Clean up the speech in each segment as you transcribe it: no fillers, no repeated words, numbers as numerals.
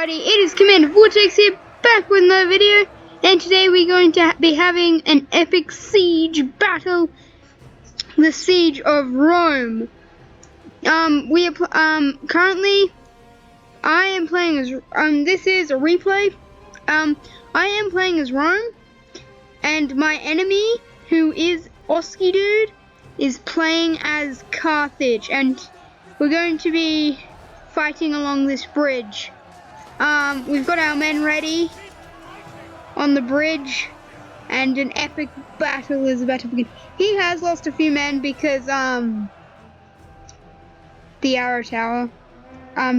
everybody, it is Commander Vortex here, back with another video, and today we're going to be having an epic siege battle, the Siege of Rome. Currently, I am playing as, this is a replay, I am playing as Rome, and my enemy, who is Oski Dude, is playing as Carthage, and we're going to be fighting along this bridge. We've got our men ready on the bridge, and an epic battle is about to begin. He has lost a few men because, the arrow tower.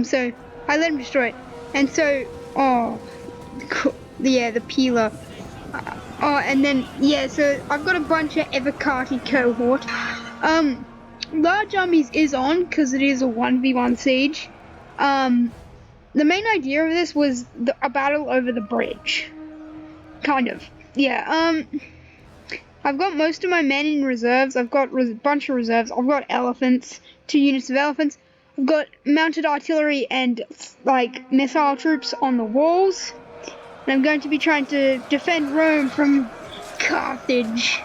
So I let him destroy it. And so, the peeler. And then, so I've got a bunch of Evocati cohort. Large armies is on, because it is a 1v1 siege. The main idea of this was a battle over the bridge. Kind of. Yeah, I've got most of my men in reserves. I've got a bunch of reserves. I've got elephants, 2 units of elephants. I've got mounted artillery and, missile troops on the walls. And I'm going to be trying to defend Rome from Carthage.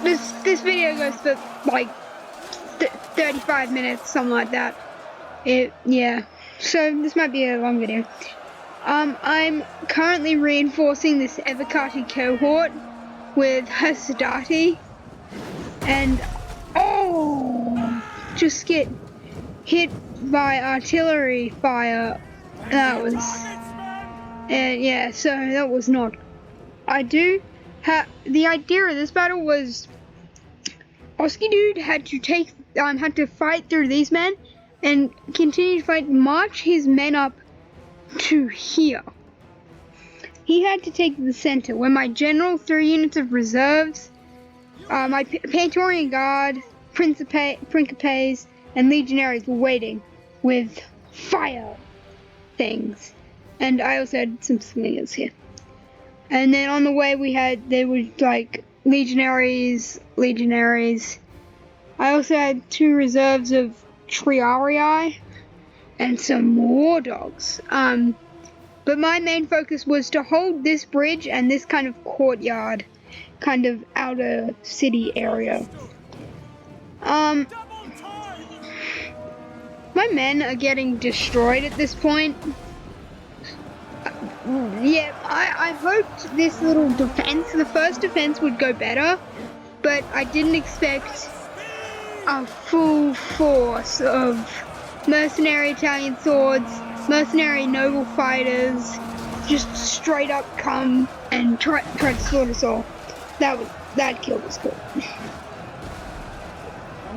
This video goes for, 35 minutes, something like that. So this might be a long video. I'm currently reinforcing this Evocati cohort with Hastati, and just get hit by artillery fire. That was, so that was not. The idea of this battle was Oski Dude had to fight through these men and continue to fight, march his men up to here. He had to take the center, where my general, 3 units of reserves, my Praetorian Guard, Principes, and Legionaries were waiting with fire things. And I also had some slingers here. And then on the way there were legionaries. I also had 2 reserves of Triarii and some war dogs. But my main focus was to hold this bridge and this kind of courtyard, kind of outer city area. My men are getting destroyed at this point. I hoped this little defense, the first defense, would go better, but I didn't expect a full force of mercenary Italian swords, mercenary noble fighters, just straight up come and try to slaughter us all. That killed us cool.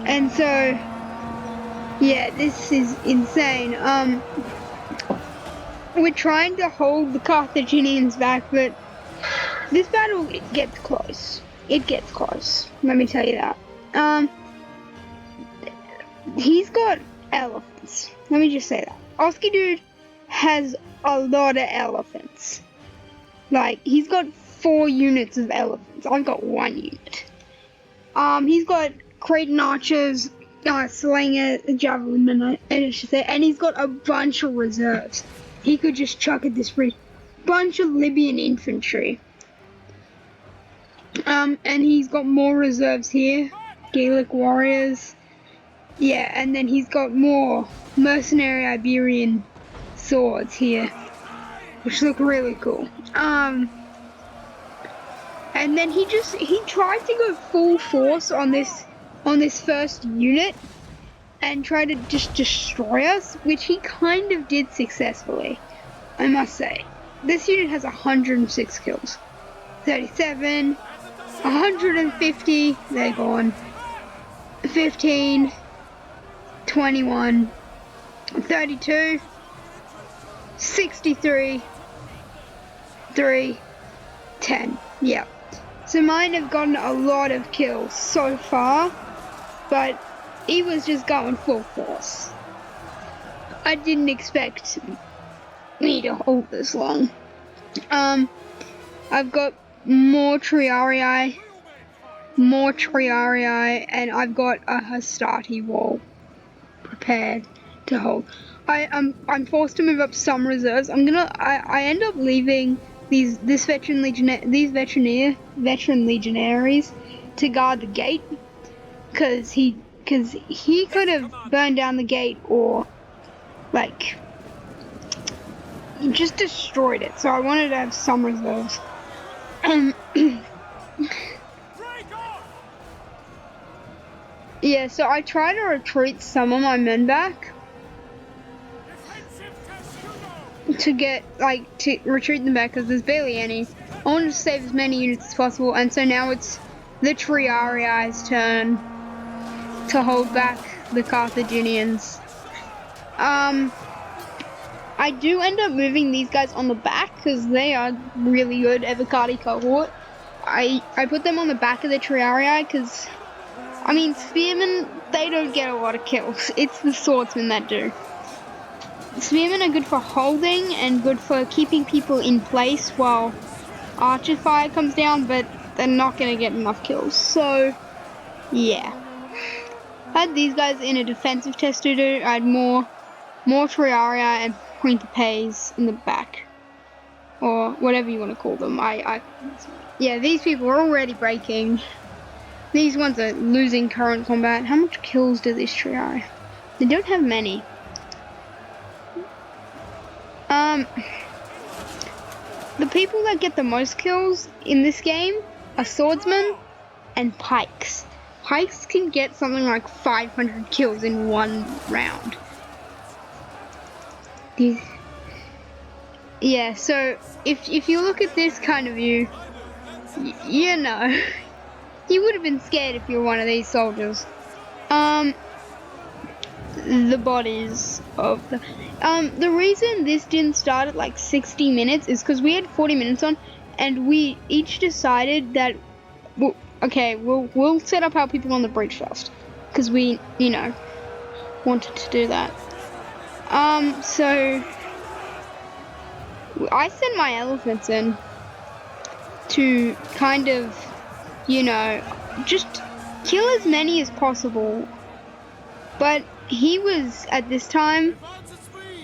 And so, this is insane. We're trying to hold the Carthaginians back, but this battle, it gets close. It gets close, let me tell you that. He's got elephants. Let me just say that. Oski Dude has a lot of elephants. He's got 4 units of elephants. I've got 1 unit. He's got Cretan archers, slinger, javelin men, I should say, and he's got a bunch of reserves. He could just chuck at this bridge. Bunch of Libyan infantry. And he's got more reserves here. Gaelic warriors. Yeah, and then he's got more mercenary Iberian swords here, which look really cool. And then he tried to go full force on this first unit and try to just destroy us, which he kind of did successfully, I must say. This unit has 106 kills. 37, 150, they're gone. 15, 21, 32, 63, 3, 10. Yeah. So mine have gotten a lot of kills so far, but he was just going full force. I didn't expect me to hold this long. I've got more Triarii, and I've got a Hastati wall prepared to hold. I'm forced to move up some reserves. I end up leaving these veteran legionaries to guard the gate, because he could have burned down the gate or like just destroyed it. So I wanted to have some reserves. Yeah, so I try to retreat some of my men back to retreat them back, because there's barely any. I wanted to save as many units as possible, and so now it's the Triarii's turn to hold back the Carthaginians. I do end up moving these guys on the back because they are really good Evocati cohort. I put them on the back of the Triarii because, I mean, spearmen, they don't get a lot of kills. It's the swordsmen that do. Spearmen are good for holding and good for keeping people in place while archer fire comes down, but they're not going to get enough kills. So, yeah. I had these guys in a defensive test to do. I had more Triarii and Pointe-de-Pays in the back, or whatever you want to call them. Yeah, these people are already breaking. These ones are losing current combat. How much kills do these Triarii? They don't have many. The people that get the most kills in this game are swordsmen and pikes. Pikes can get something like 500 kills in one round. Yeah, so if you look at this kind of view, you know, you would have been scared if you were one of these soldiers. The bodies of the reason this didn't start at like 60 minutes is because we had 40 minutes on, and we each decided that, we'll set up our people on the bridge first, because we, you know, wanted to do that. So I sent my elephants in to kind of, you know, just kill as many as possible. But he was, at this time,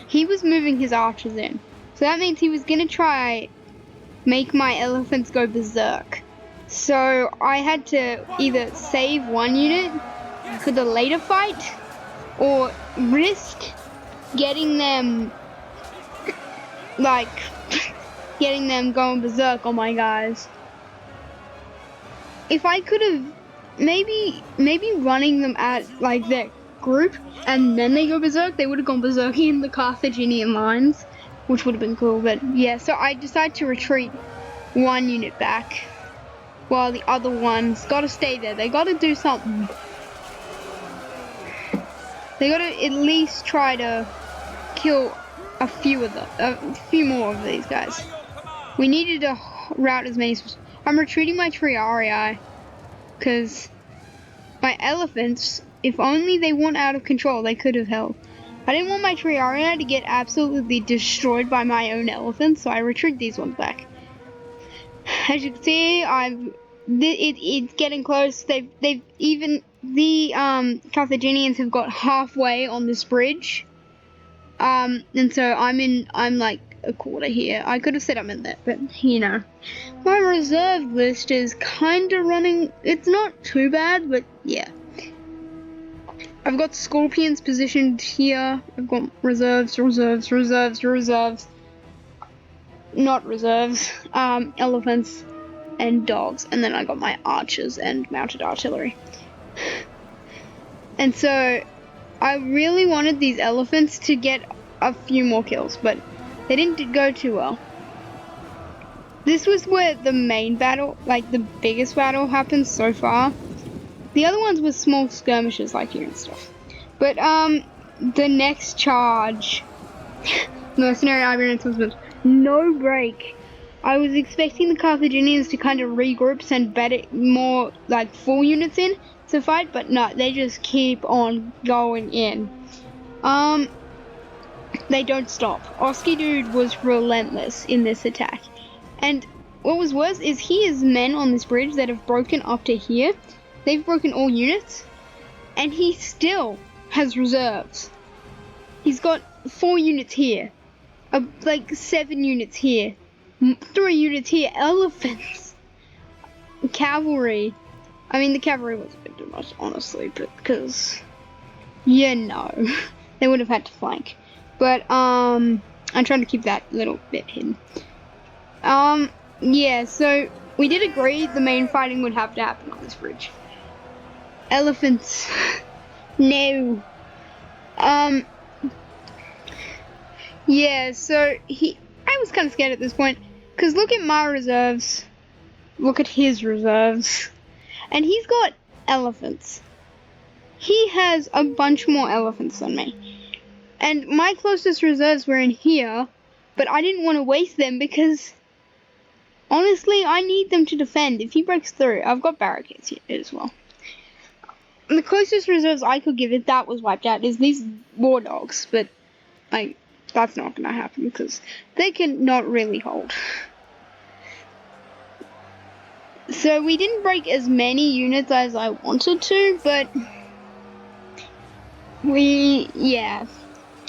he was moving his archers in. So that means he was going to try make my elephants go berserk. So I had to either save one unit for the later fight, or risk getting them, like, getting them going berserk on my guys. If I could have, maybe running them at, like, their group, and then they go berserk, they would have gone berserk in the Carthaginian lines, which would have been cool. But yeah, so I decided to retreat one unit back, while the other one's got to stay there. They got to do something. They got to at least try to kill a few more of these guys. We needed to rout as many as possible. I'm retreating my Triarii because my elephants, if only they weren't out of control, they could have held. I didn't want my Triarii to get absolutely destroyed by my own elephants, so I retreat these ones back. As you can see, it's getting close. The Carthaginians have got halfway on this bridge. And so I'm like a quarter here. I could have said I'm in there, but you know. My reserve list is kind of running. It's not too bad, but yeah. I've got scorpions positioned here. I've got reserves. Not reserves. Elephants and dogs. And then I got my archers and mounted artillery. And so I really wanted these elephants to get a few more kills, but they didn't go too well. This was where the main battle, like the biggest battle, happened so far. The other ones were small skirmishes like here and stuff. But the next charge, mercenary Iberian was no break. I was expecting the Carthaginians to kind of regroup, send more like full units in to fight, but no, they just keep on going in. They don't stop. Oski Dude was relentless in this attack. And what was worse is he has men on this bridge that have broken up to here. They've broken all units, and he still has reserves. He's got 4 units here, like 7 units here, 3 units here. Elephants, cavalry. I mean, the cavalry was a bit too much, honestly, but because, yeah, no, they would have had to flank. But I'm trying to keep that little bit hidden. Yeah. So we did agree the main fighting would have to happen on this bridge. Elephants, no. Yeah, so I was kind of scared at this point, because look at my reserves, look at his reserves, and he's got elephants. He has a bunch more elephants than me, and my closest reserves were in here, but I didn't want to waste them because, honestly, I need them to defend. If he breaks through, I've got barricades here as well. And the closest reserves I could give if that was wiped out is these war dogs, but, like, that's not gonna happen because they can not really hold. So we didn't break as many units as I wanted to, but yeah,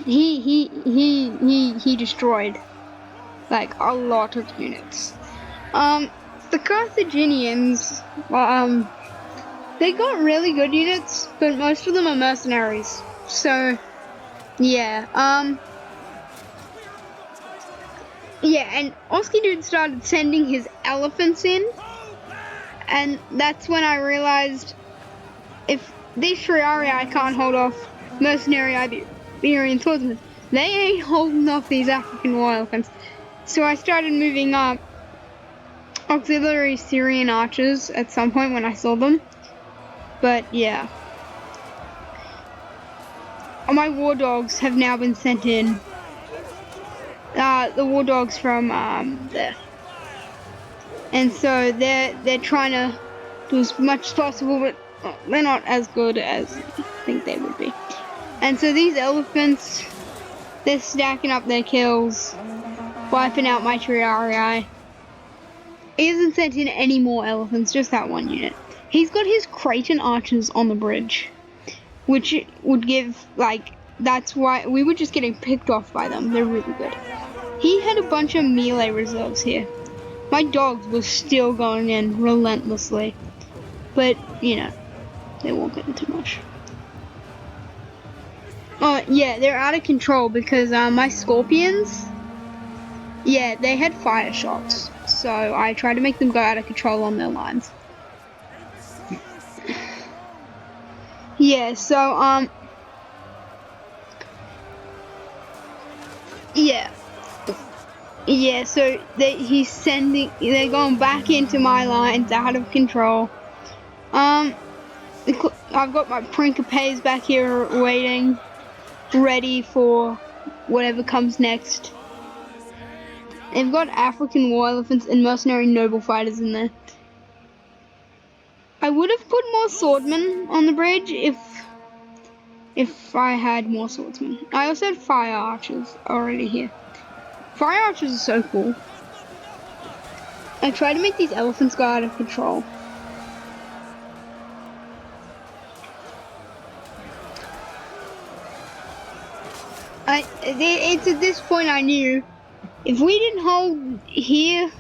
he destroyed like a lot of units. The Carthaginians, they got really good units, but most of them are mercenaries. So yeah, yeah, and Oski Dude started sending his elephants in, and that's when I realized if these Triarii I can't hold off mercenary Iberian swordsmen, they ain't holding off these African war elephants. So I started moving up auxiliary Syrian archers at some point when I saw them. But yeah. My war dogs have now been sent in. The war dogs from there, and so they're trying to do as much as possible, but they're not as good as I think they would be. And so these elephants, they're stacking up their kills, wiping out my Triarii. He hasn't sent in any more elephants, just that one unit. He's got his Cretan archers on the bridge, which would give, like, that's why we were just getting picked off by them. They're really good. He had a bunch of melee reserves here. My dogs were still going in relentlessly. But, you know, they won't get into much. Yeah, they're out of control because my scorpions, yeah, they had fire shots. So I tried to make them go out of control on their lines. Yeah, so, yeah. Yeah, so they're going back into my lines, out of control. I've got my Principes back here waiting, ready for whatever comes next. They've got African war elephants and mercenary noble fighters in there. I would have put more swordsmen on the bridge if I had more swordsmen. I also had fire archers already here. Fire archers are so cool. I try to make these elephants go out of control. It's at this point I knew if we didn't hold here,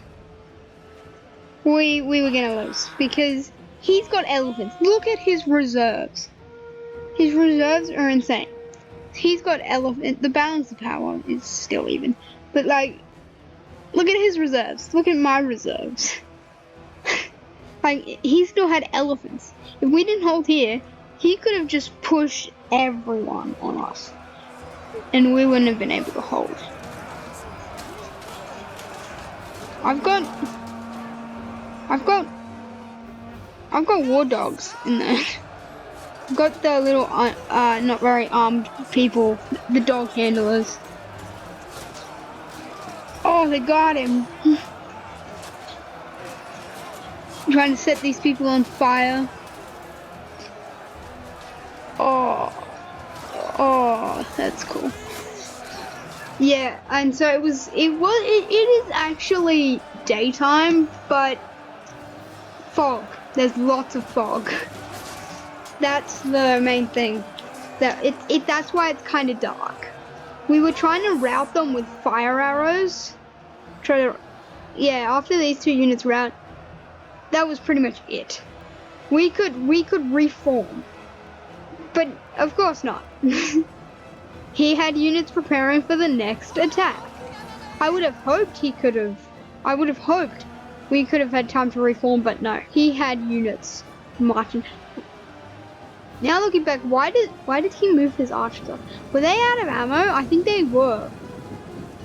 we were gonna lose because he's got elephants. Look at his reserves. His reserves are insane. He's got elephant. The balance of power is still even, but like, look at his reserves. Look at my reserves. Like, he still had elephants. If we didn't hold here, he could have just pushed everyone on us, and we wouldn't have been able to hold. I've got war dogs in there. I've got the little not very armed people, the dog handlers. Oh, they got him. I'm trying to set these people on fire. Oh, that's cool. Yeah, and so it is actually daytime, but fog. There's lots of fog. That's the main thing. That's why it's kind of dark. We were trying to rout them with fire arrows. After these 2 units rout, that was pretty much it. We could reform, but of course not. He had units preparing for the next attack. I would have hoped we could have had time to reform, but no. He had units marching. Now looking back, why did he move his archers up? Were they out of ammo? I think they were.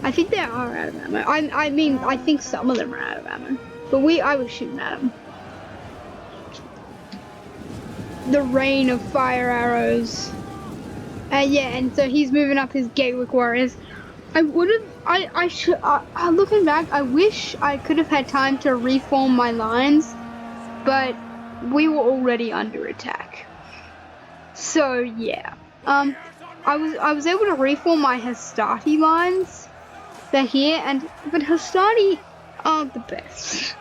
I think they are out of ammo. I mean, I think some of them are out of ammo. But I was shooting at them. The rain of fire arrows. And so he's moving up his Gaelic warriors. Looking back, I wish I could have had time to reform my lines, but we were already under attack. So yeah, I was able to reform my Hastati lines. They're here, but Hastati aren't the best.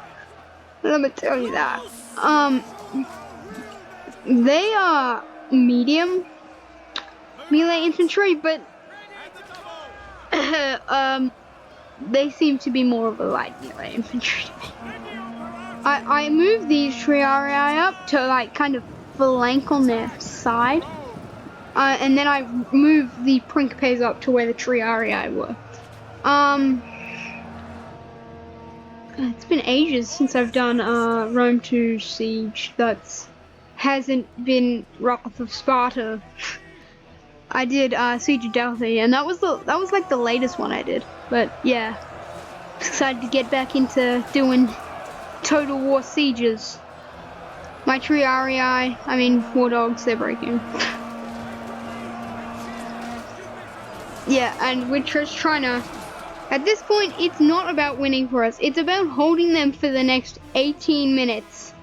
Let me tell you that. They are medium melee infantry, but they seem to be more of a light melee infantry to me. I moved these Triarii up to like kind of flank on their side, and then I moved the Principes up to where the Triarii were. It's been ages since I've done Rome 2 Siege. Hasn't been Wrath of Sparta. I did Siege of Delphi, and that was like the latest one I did. But yeah, decided to get back into doing Total War sieges. My Triarii, I mean War Dogs, they're breaking. Yeah, and we're just trying to. At this point, it's not about winning for us. It's about holding them for the next 18 minutes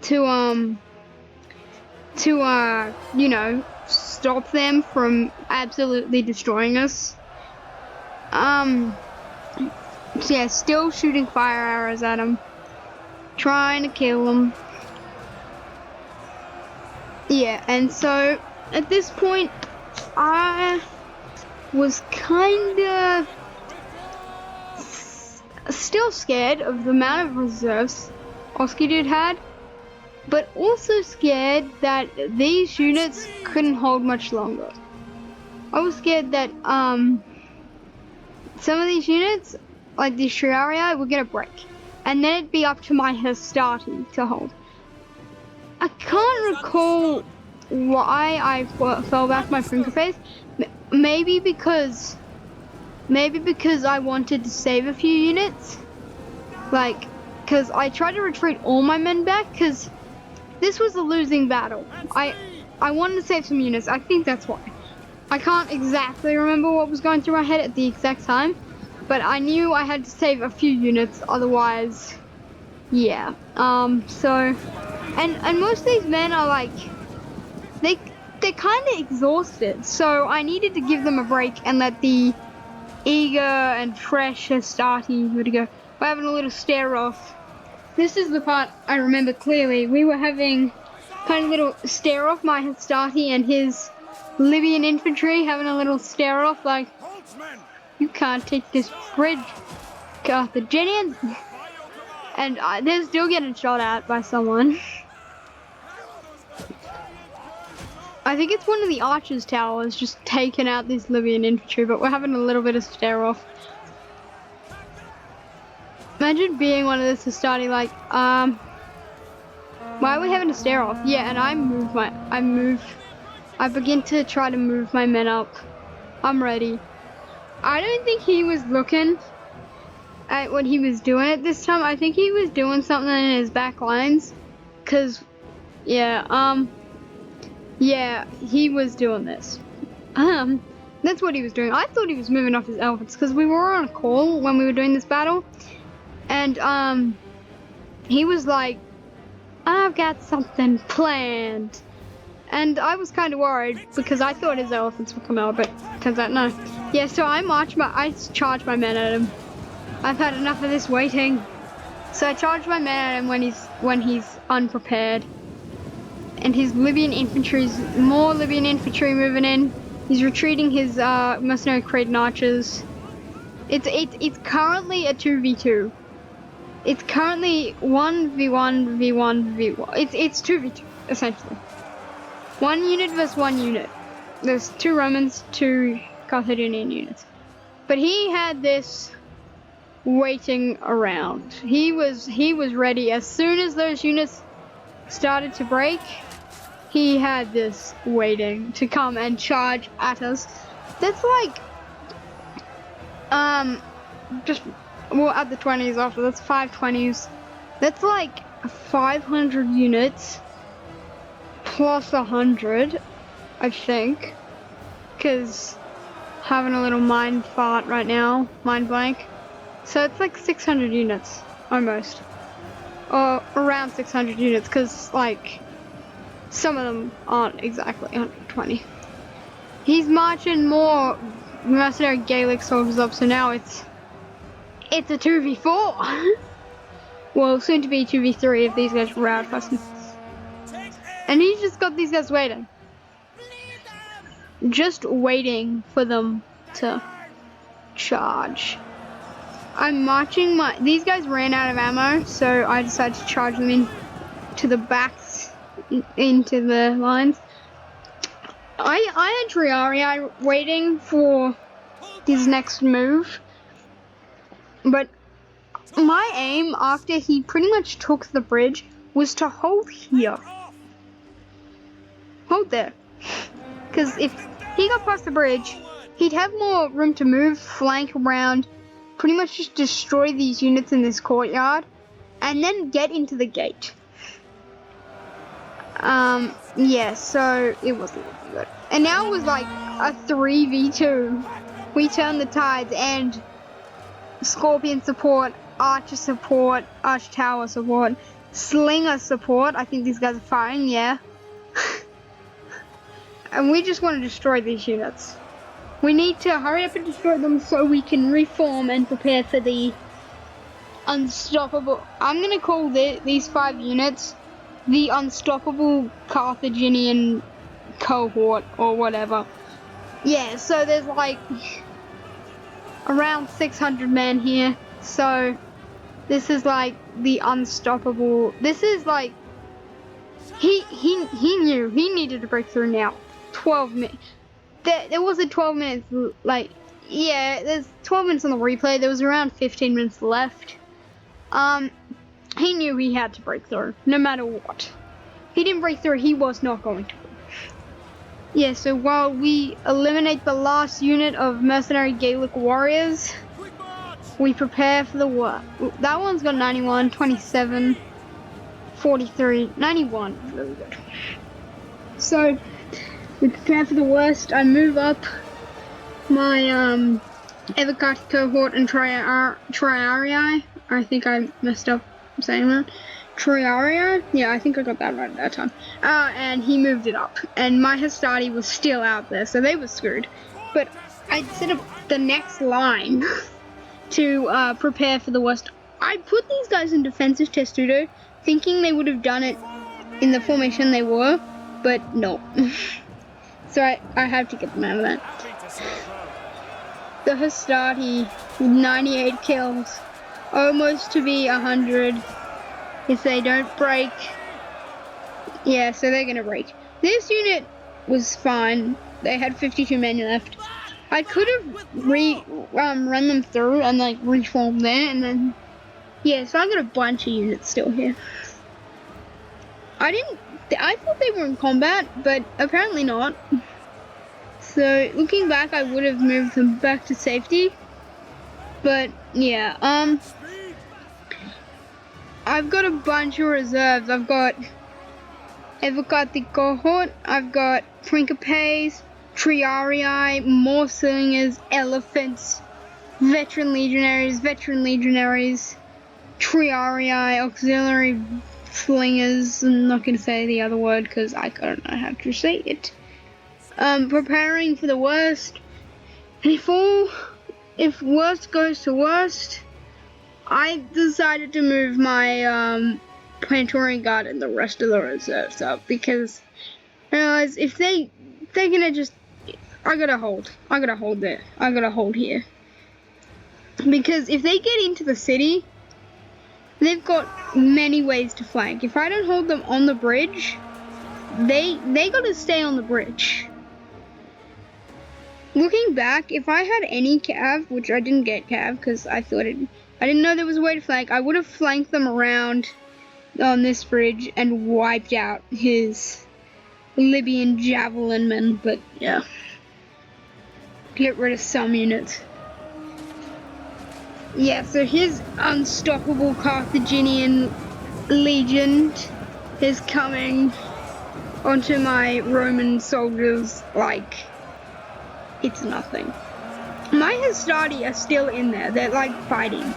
to you know, stop them from absolutely destroying us. So yeah, still shooting fire arrows at them, trying to kill them. Yeah, and so at this point, I was kinda still scared of the amount of reserves Oski Dude had, but also scared that these units couldn't hold much longer. I was scared that some of these units, like these Triarii, were gonna break, and then it'd be up to my Hastati to hold. I can't recall why I fell back my Principes. Maybe because I wanted to save a few units. Like, because I tried to retreat all my men back, because this was a losing battle. I wanted to save some units. I think that's why. I can't exactly remember what was going through my head at the exact time, but I knew I had to save a few units, otherwise, yeah. So, and most of these men are like, they're kind of exhausted, so I needed to give them a break and let the eager and fresh Hastati go. We're having a little stare off. This is the part I remember clearly. We were having kind of a little stare off, my Hastati and his Libyan infantry having a little stare off like, you can't take this bridge, Carthaginian. And they're still getting shot at by someone. I think it's one of the archers' towers just taking out this Libyan infantry, but we're having a little bit of stare off. Imagine being one of this Hastati like, why are we having a stare off? Yeah, and I begin to try to move my men up. I'm ready. I don't think he was looking at what he was doing at this time. I think he was doing something in his back lines. Cause, yeah, he was doing this. That's what he was doing. I thought he was moving off his elephants because we were on a call when we were doing this battle. And, he was like, I've got something planned. And I was kind of worried because I thought his elephants would come out, but turns out no. Yeah, so I charged my men at him. I've had enough of this waiting. So I charged my men at him when he's unprepared. And his Libyan infantry's more Libyan infantry moving in. He's retreating his mercenary Creighton archers. It's currently a 2v2. It's currently 1v1 v1 v1. It's 2v2 essentially. 1 unit versus 1 unit. There's 2 Romans, 2 Carthaginian units. But he had this waiting around. He was ready as soon as those units started to break. He had this waiting to come and charge at us. That's like just well at the 20s after. That's 520s. That's like 500 units plus 100, I think. Cause having a little mind fart right now, mind blank. So it's like 600 units almost, or around 600 units. Cause like some of them aren't exactly 120. He's marching more mercenary Gaelic soldiers up, so now it's a 2v4. Well, soon to be 2v3 if these guys rout fast. And he's just got these guys waiting. Just waiting for them to charge. I'm marching these guys ran out of ammo, so I decided to charge them in to the backs, into the lines. I had Triarii waiting for his next move, but my aim after he pretty much took the bridge was to hold here. Hold there. Because if he got past the bridge, he'd have more room to move, flank around, pretty much just destroy these units in this courtyard, and then get into the gate. Yeah, so it wasn't looking good. And now it was like a 3v2. We turned the tides, and Scorpion support, Archer support, Arch Tower support, Slinger support. I think these guys are firing, yeah. And we just want to destroy these units. We need to hurry up and destroy them so we can reform and prepare for the unstoppable. I'm going to call these 5 units the unstoppable Carthaginian cohort or whatever. Yeah, so there's like around 600 men here. So this is like the unstoppable. This is like he knew he needed to break through now. 12 minutes. There wasn't 12 minutes, like, yeah, there's 12 minutes on the replay. There was around 15 minutes left. He knew he had to break through, no matter what. If he didn't break through, he was not going to. Yeah, so while we eliminate the last unit of mercenary Gaelic warriors, we prepare for the war. That one's got 91, 27, 43, 91. Really good. So we prepare for the worst. I move up my Evocati cohort and Triarii. I think I messed up saying that. Triarii? Yeah, I think I got that right at that time. And he moved it up. And my Hastati was still out there, so they were screwed. But I set up the next line to prepare for the worst. I put these guys in defensive testudo, thinking they would have done it in the formation they were, but no. So I have to get them out of that. The Hastati with 98 kills, almost to be 100 if they don't break. Yeah, so they're gonna break. This unit was fine. They had 52 men left. I could have run them through and like reform there, and then yeah. So I got a bunch of units still here. I thought they were in combat, but apparently not. So looking back, I would have moved them back to safety. But yeah, I've got a bunch of reserves. I've got Evocati cohort. I've got Principes, Triarii, more slingers, elephants, veteran legionaries, Triarii, auxiliary slingers. I'm not gonna say the other word because I don't know how to say it. Preparing for the worst. And if worst goes to worst, I decided to move my Praetorian Guard and the rest of the reserves up because I realized if they're gonna just I gotta hold. I gotta hold there. I gotta hold here. Because if they get into the city, they've got many ways to flank. If I don't hold them on the bridge, they gotta stay on the bridge. Looking back, if I had any cav, which I didn't get cav because I didn't know there was a way to flank, I would have flanked them around on this bridge and wiped out his Libyan javelin men, but yeah. Get rid of some units. Yeah, so his unstoppable Carthaginian legion is coming onto my Roman soldiers like it's nothing. My Hastati are still in there. They're like fighting.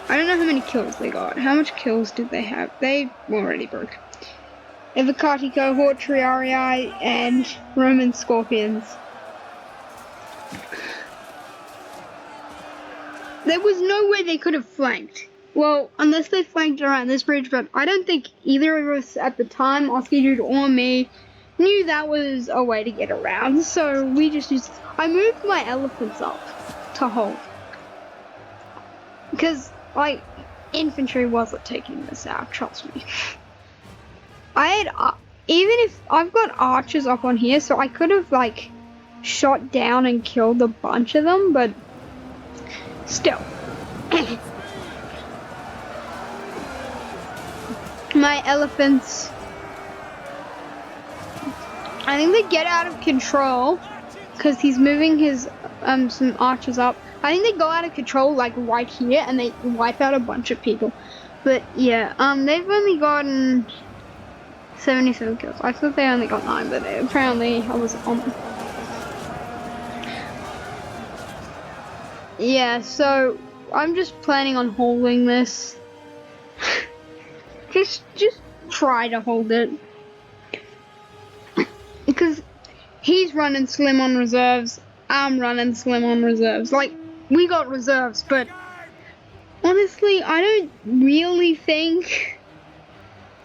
I don't know how many kills they got. How much kills did they have? They already broke. Evocati cohort, Triarii, and Roman scorpions. There was no way they could have flanked. Well, unless they flanked around this bridge, but I don't think either of us at the time, Oski Dude or me, knew that was a way to get around. So we just used... I moved my elephants up to hold. Because, like, infantry wasn't taking this out, trust me. I had... even if... I've got archers up on here, so I could have, like, shot down and killed a bunch of them, but... still. My elephants, I think they get out of control because he's moving his some archers up. I think they go out of control like right here and they wipe out a bunch of people. But yeah, they've only gotten 77 kills. I thought they only got 9, but apparently I was on. Yeah, so I'm just planning on holding this. just try to hold it. Because he's running slim on reserves, I'm running slim on reserves. Like, we got reserves, but honestly, I don't really think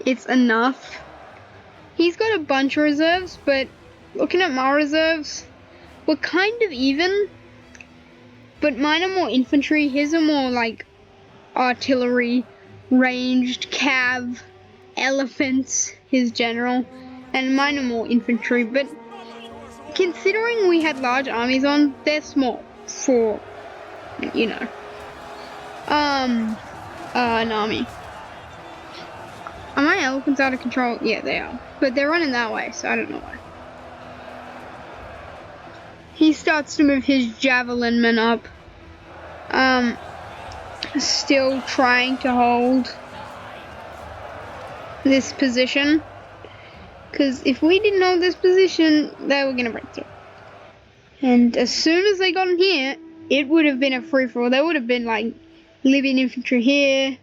it's enough. He's got a bunch of reserves, but looking at my reserves, we're kind of even. But mine are more infantry, his are more like artillery, ranged, cav, elephants, his general, and mine are more infantry. But considering we had large armies on, they're small for, you know, an army. Are my elephants out of control? Yeah, they are. But they're running that way, so I don't know why. He starts to move his javelin men up. Still trying to hold this position. Because if we didn't hold this position, they were going to break through. And as soon as they got in here, it would have been a free-for-all. There would have been like Libyan infantry here,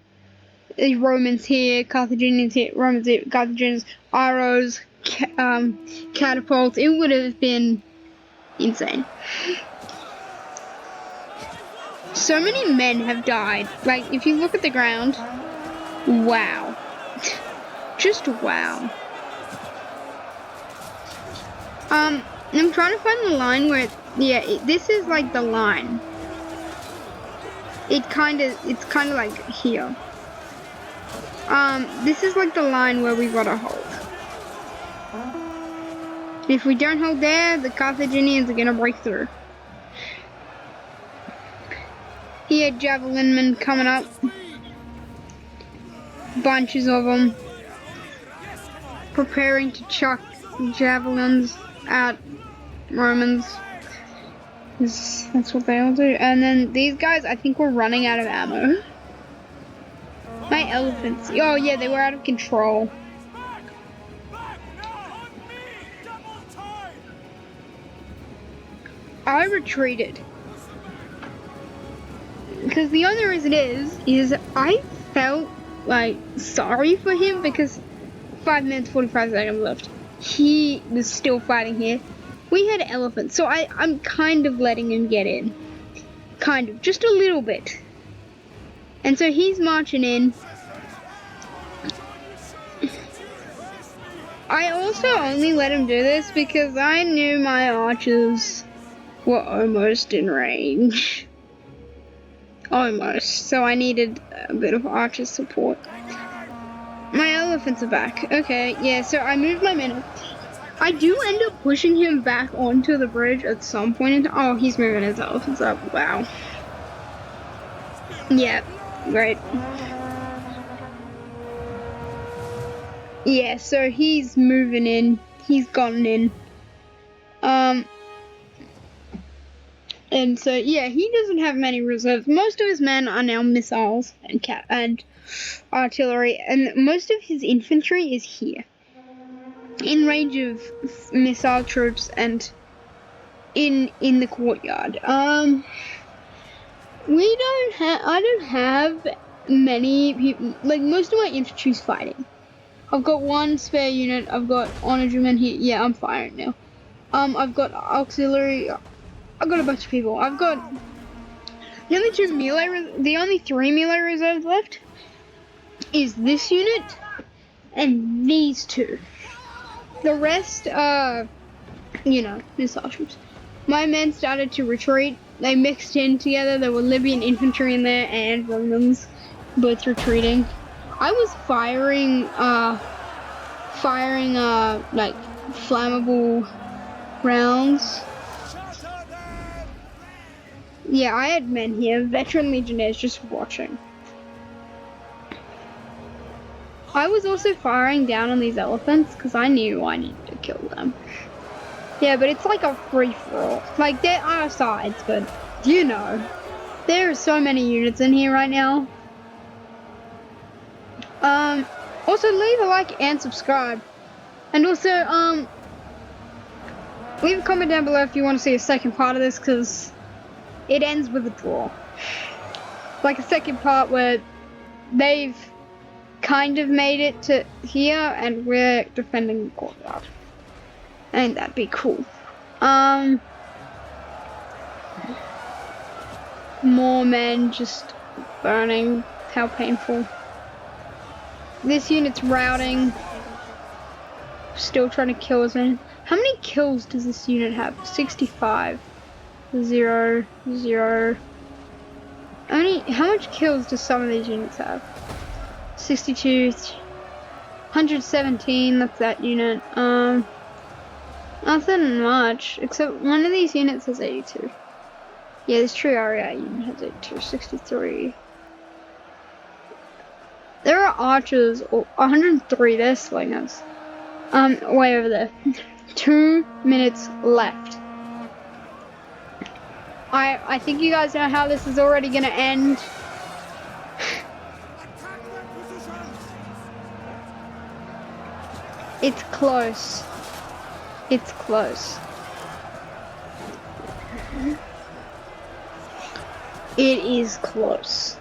Romans here, Carthaginians here, Romans here, Carthaginians, arrows, catapults. It would have been insane. So many men have died. Like, if you look at the ground, wow. Just wow. I'm trying to find the line where, this is like the line. It's kind of like here. This is like the line where we gotta hold. If we don't hold there, the Carthaginians are gonna break through. Here, javelin men coming up. Bunches of them. Preparing to chuck javelins at Romans. That's what they all do. And then these guys, I think we're running out of ammo. My elephants. Oh yeah, they were out of control. I retreated. Because the only reason is I felt like sorry for him because 5 minutes 45 seconds left. He was still fighting here. We had elephants, so I'm kind of letting him get in. Kind of, just a little bit. And so he's marching in. I also only let him do this because I knew my archers were almost in range. Almost. So I needed a bit of archer support. My elephants are back. Okay, yeah, so I moved my men. I do end up pushing him back onto the bridge at some point in time. Oh, he's moving his elephants up. Wow. Yeah, great. Yeah, so he's moving in. He's gotten in. And so, yeah, he doesn't have many reserves. Most of his men are now missiles and artillery, and most of his infantry is here, in range of missile troops and in the courtyard. I don't have many people. Like, most of my infantry's fighting. I've got one spare unit. I've got honorable here. Yeah, I'm firing now. I've got auxiliary. I've got a bunch of people. I've got the only 3 melee reserves left is this unit and these 2. The rest are, missile troops. My men started to retreat. They mixed in together. There were Libyan infantry in there and Romans, both retreating. I was firing like flammable rounds. Yeah, I had men here, veteran legionnaires just watching. I was also firing down on these elephants because I knew I needed to kill them. Yeah, but it's like a free-for-all. Like, there are sides, but there are so many units in here right now. Also leave a like and subscribe. And also, leave a comment down below if you want to see a second part of this, because it ends with a draw. Like a second part where they've kind of made it to here and we're defending the courtyard. And that'd be cool. More men just burning. How painful. This unit's routing. Still trying to kill us. How many kills does this unit have? 65. 0, 0. How much kills do some of these units have? 62. 117, that's that unit. Nothing much, except one of these units has 82. Yeah, this Triaria unit has 82, 63. There are archers, 103, they're slingers. Way over there. 2 minutes left. I think you guys know how this is already gonna end. It's close. It's close. It is close.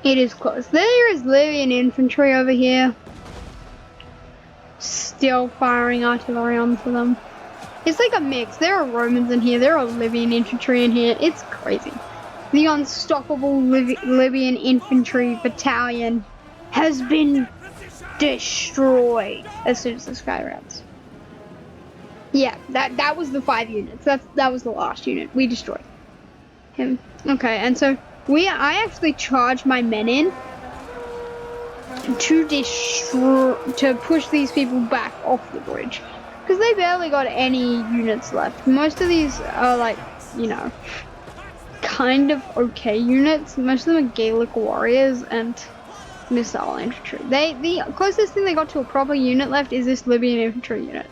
It is close. There is Libyan infantry over here. Still firing artillery onto them. It's like a mix. There are Romans in here. There are Libyan infantry in here. It's crazy. The unstoppable Libyan infantry battalion has been destroyed as soon as the sky rounds. Yeah, that was the 5 units. That was the last unit. We destroyed him. Okay, and so I actually charged my men in to push these people back off the bridge, because they barely got any units left. Most of these are like, kind of okay units. Most of them are Gaelic warriors and missile infantry. The closest thing they got to a proper unit left is this Libyan infantry unit.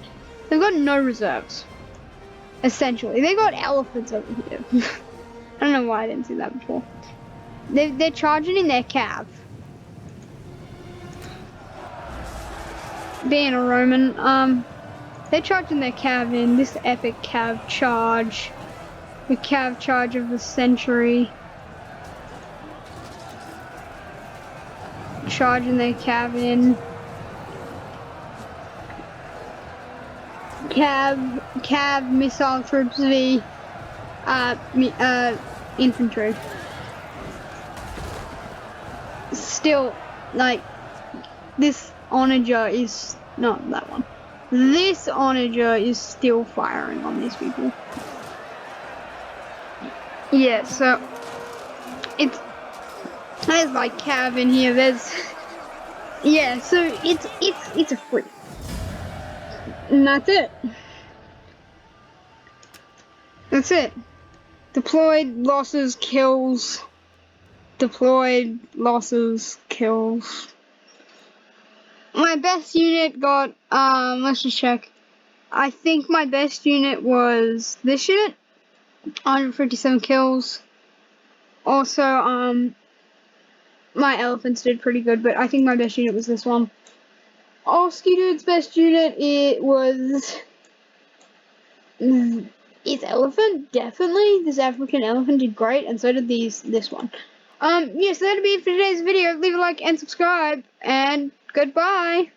They've got no reserves. Essentially, they got elephants over here. I don't know why I didn't see that before. They're charging in their cav. Being a Roman, they're charging their cav in. This epic cav charge. The cav charge of the century. Charging their cav in. Cav missile troops v infantry. Still like, this onager is not that one. This onager is still firing on these people. Yeah, so there's like Cav in here. There's yeah, so it's a free, and that's it. That's it. Deployed, losses, kills. Deployed, losses, kills. My best unit got, let's just check. I think my best unit was this unit. 157 kills. Also, my elephants did pretty good, but I think my best unit was this one. Oski Dude's best unit, it was his elephant, definitely. This African elephant did great, and so did this one. Yeah, so that'll be it for today's video. Leave a like and subscribe, and goodbye.